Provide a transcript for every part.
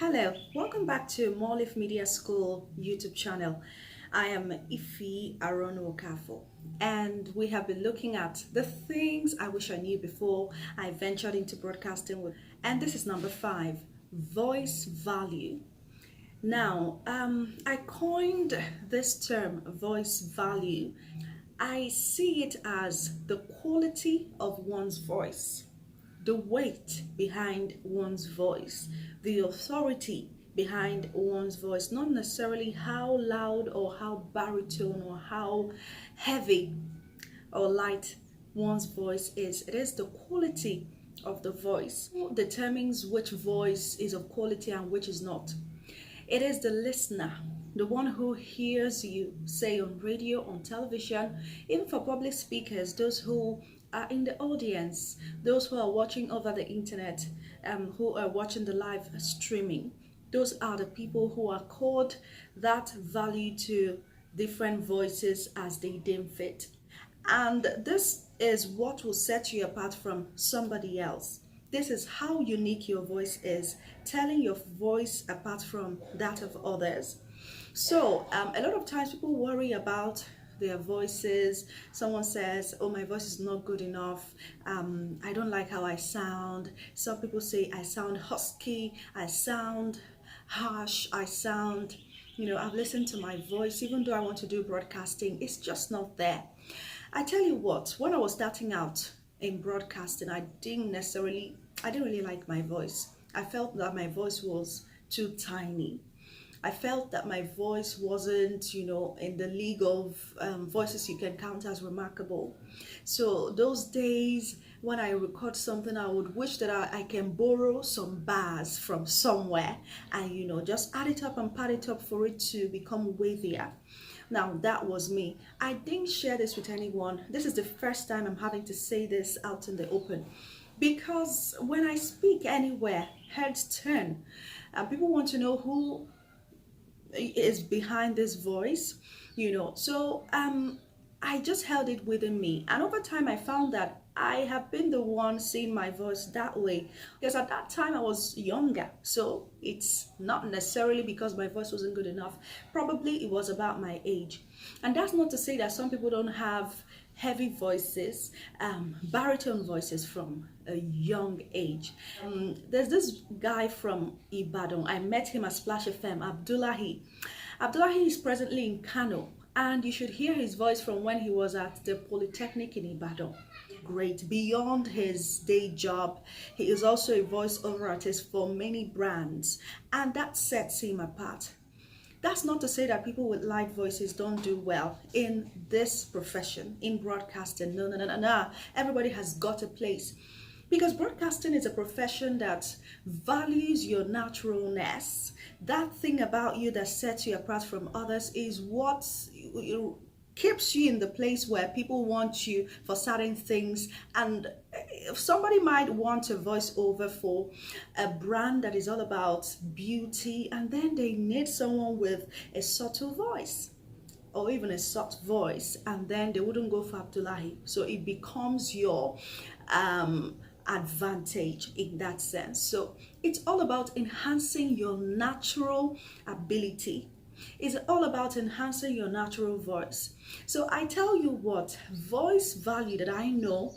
Hello, welcome back to Molif Media School YouTube channel. I am Ifi Arono Okafo, and we have been looking at the things I wish I knew before I ventured into broadcasting with. And this is number 5, voice value. Now, I coined this term, voice value. I see it as the quality of one's voice, the weight behind one's voice, the authority behind one's voice, not necessarily how loud or how baritone or how heavy or light one's voice is. It is the quality of the voice who determines which voice is of quality and which is not. It is the listener, the one who hears you, say on radio, on television, even for public speakers, those who are in the audience, those who are watching over the internet, who are watching the live streaming. Those are the people who accord that value to different voices as they deem fit. And this is what will set you apart from somebody else. This is how unique your voice is, telling your voice apart from that of others. So a lot of times people worry about their voices. Someone says, oh, my voice is not good enough. I don't like how I sound. Some people say I sound husky, I sound harsh, I sound, I've listened to my voice, even though I want to do broadcasting, it's just not there. I tell you what, when I was starting out in broadcasting, I didn't really like my voice. I felt that my voice was too tiny. I felt that my voice wasn't, in the league of voices you can count as remarkable. So those days when I record something, I would wish that I can borrow some bars from somewhere and, just add it up and pad it up for it to become weightier. Now, that was me. I didn't share this with anyone. This is the first time I'm having to say this out in the open. Because when I speak anywhere, heads turn. And people want to know who is behind this voice, So I just held it within me. And over time, I found that I have been the one seeing my voice that way. Because at that time, I was younger. So it's not necessarily because my voice wasn't good enough. Probably it was about my age. And that's not to say that some people don't have heavy voices, baritone voices from a young age. There's this guy from Ibadan. I met him at Splash FM, Abdullahi. Abdullahi is presently in Kano. And you should hear his voice from when he was at the Polytechnic in Ibadan. Great. Beyond his day job, he is also a voiceover artist for many brands, and that sets him apart. That's not to say that people with light voices don't do well in this profession, in broadcasting. No. Everybody has got a place. Because broadcasting is a profession that values your naturalness. That thing about you that sets you apart from others is what keeps you in the place where people want you for certain things. And if somebody might want a voiceover for a brand that is all about beauty, and then they need someone with a subtle voice or even a soft voice, and then they wouldn't go for Abdullahi. So it becomes your advantage in that sense. So it's all about enhancing your natural ability. It's all about enhancing your natural voice. So I tell you what, voice value that I know,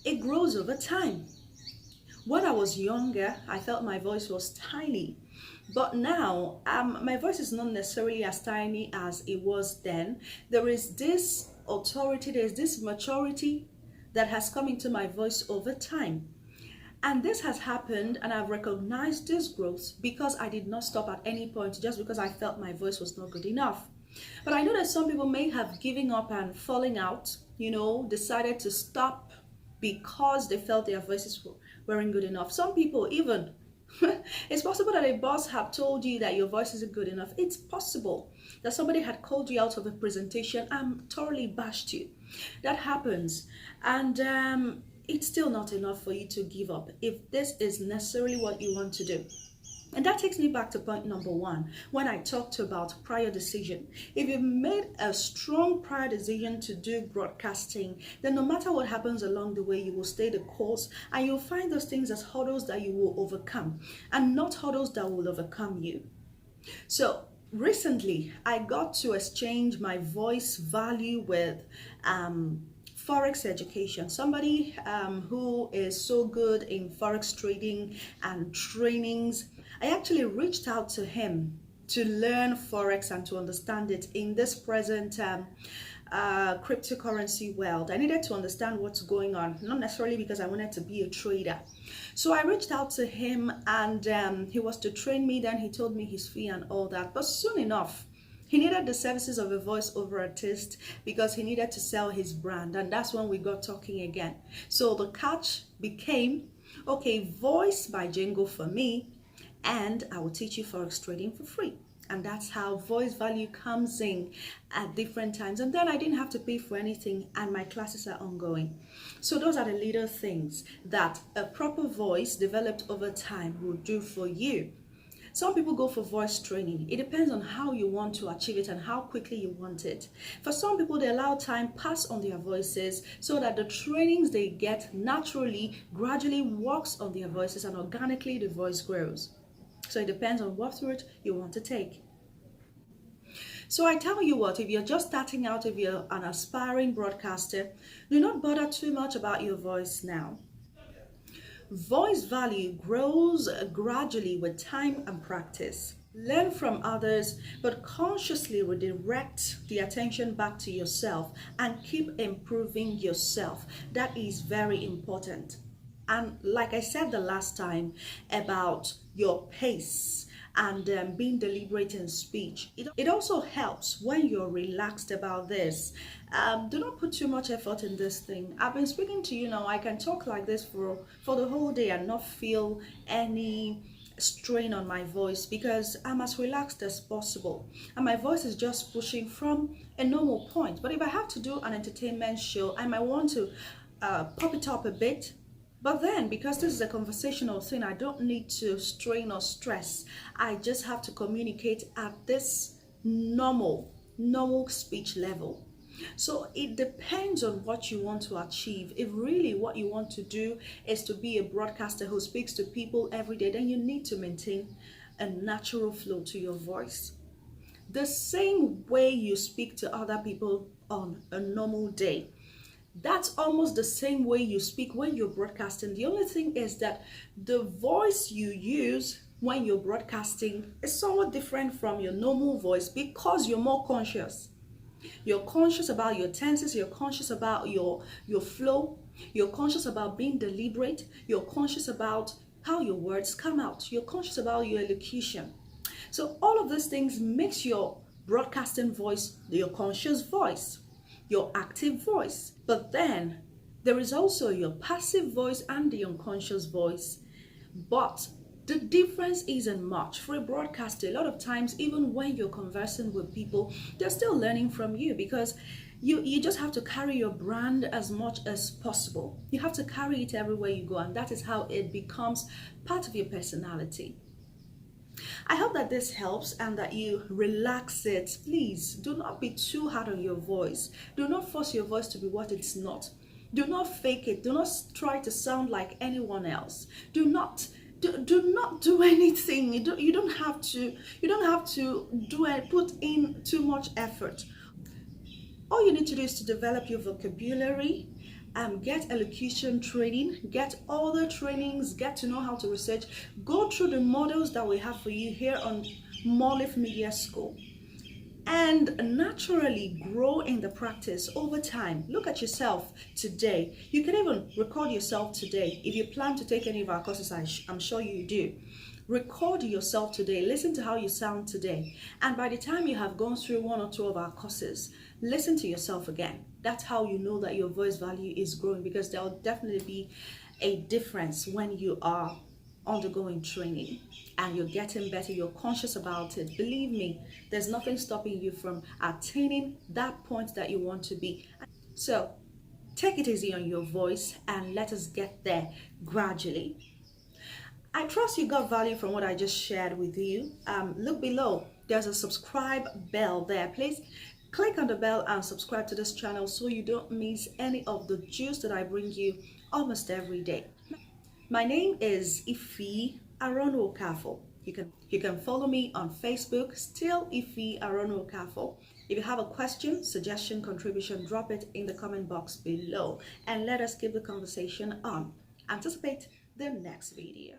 it grows over time. When I was younger, I felt my voice was tiny. But now, my voice is not necessarily as tiny as it was then. There is this authority, there's this maturity that has come into my voice over time. And this has happened, and I've recognized this growth because I did not stop at any point just because I felt my voice was not good enough. But I know that some people may have given up and falling out, decided to stop because they felt their voices weren't good enough. Some people even, it's possible that a boss have told you that your voice isn't good enough. It's possible that somebody had called you out of a presentation and thoroughly bashed you. That happens. And it's still not enough for you to give up if this is necessarily what you want to do. And that takes me back to point number one, when I talked about prior decision. If you've made a strong prior decision to do broadcasting, then no matter what happens along the way, you will stay the course, and you'll find those things as hurdles that you will overcome and not hurdles that will overcome you. So recently, I got to exchange my voice value with Forex education. Somebody who is so good in Forex trading and trainings. I actually reached out to him to learn Forex and to understand it in this present cryptocurrency world. I needed to understand what's going on, not necessarily because I wanted to be a trader. So I reached out to him, and he was to train me. Then he told me his fee and all that. But soon enough, he needed the services of a voiceover artist because he needed to sell his brand. And that's when we got talking again. So the catch became, okay, voice by Django for me, and I will teach you Forex trading for free. And that's how voice value comes in at different times. And then I didn't have to pay for anything, and my classes are ongoing. So those are the little things that a proper voice developed over time will do for you. Some people go for voice training. It depends on how you want to achieve it and how quickly you want it. For some people, they allow time pass on their voices so that the trainings they get naturally, gradually works on their voices, and organically the voice grows. So it depends on what route you want to take. So I tell you what, if you're just starting out, if you're an aspiring broadcaster, do not bother too much about your voice now. Voice value grows gradually with time and practice. Learn from others, but consciously redirect the attention back to yourself and keep improving yourself. That is very important. And like I said the last time about your pace and being deliberate in speech, it also helps when you're relaxed about this. Do not put too much effort in this thing. I've been speaking to you now. I can talk like this for the whole day and not feel any strain on my voice because I'm as relaxed as possible, and my voice is just pushing from a normal point. But if I have to do an entertainment show, I might want to pop it up a bit. But then, because this is a conversational thing, I don't need to strain or stress. I just have to communicate at this normal speech level. So it depends on what you want to achieve. If really what you want to do is to be a broadcaster who speaks to people every day, then you need to maintain a natural flow to your voice. The same way you speak to other people on a normal day, that's almost the same way you speak when you're broadcasting. The only thing is that the voice you use when you're broadcasting is somewhat different from your normal voice because you're more conscious. You're conscious about your tenses, you're conscious about your flow, you're conscious about being deliberate, you're conscious about how your words come out, you're conscious about your elocution. So all of these things makes your broadcasting voice your conscious voice, your active voice. But then there is also your passive voice and the unconscious voice. But the difference isn't much. For a broadcaster, a lot of times, even when you're conversing with people, they're still learning from you because you just have to carry your brand as much as possible. You have to carry it everywhere you go, and that is how it becomes part of your personality. I hope that this helps and that you relax it. Please do not be too hard on your voice. Do not force your voice to be what it's not. Do not fake it. Do not try to sound like anyone else. Do not do anything. You don't have to put in too much effort. All you need to do is to develop your vocabulary, get elocution training, get all the trainings, get to know how to research, go through the models that we have for you here on Moleif Media School, and naturally grow in the practice over time. Look at yourself today. You can even record yourself today. If you plan to take any of our courses, I'm sure you do. Record yourself today. Listen to how you sound today. And by the time you have gone through one or two of our courses, listen to yourself again. That's how you know that your voice value is growing, because there will definitely be a difference when you are undergoing training and you're getting better, you're conscious about it. Believe me, there's nothing stopping you from attaining that point that you want to be. So take it easy on your voice and let us get there gradually. I trust you got value from what I just shared with you. Look below, there's a subscribe bell there. Please click on the bell and subscribe to this channel so you don't miss any of the juice that I bring you almost every day. My name is Ife Arono Okafo. You can follow me on Facebook, still Ife Arono Okafo. If you have a question, suggestion, contribution, drop it in the comment box below and let us keep the conversation on. Anticipate the next video.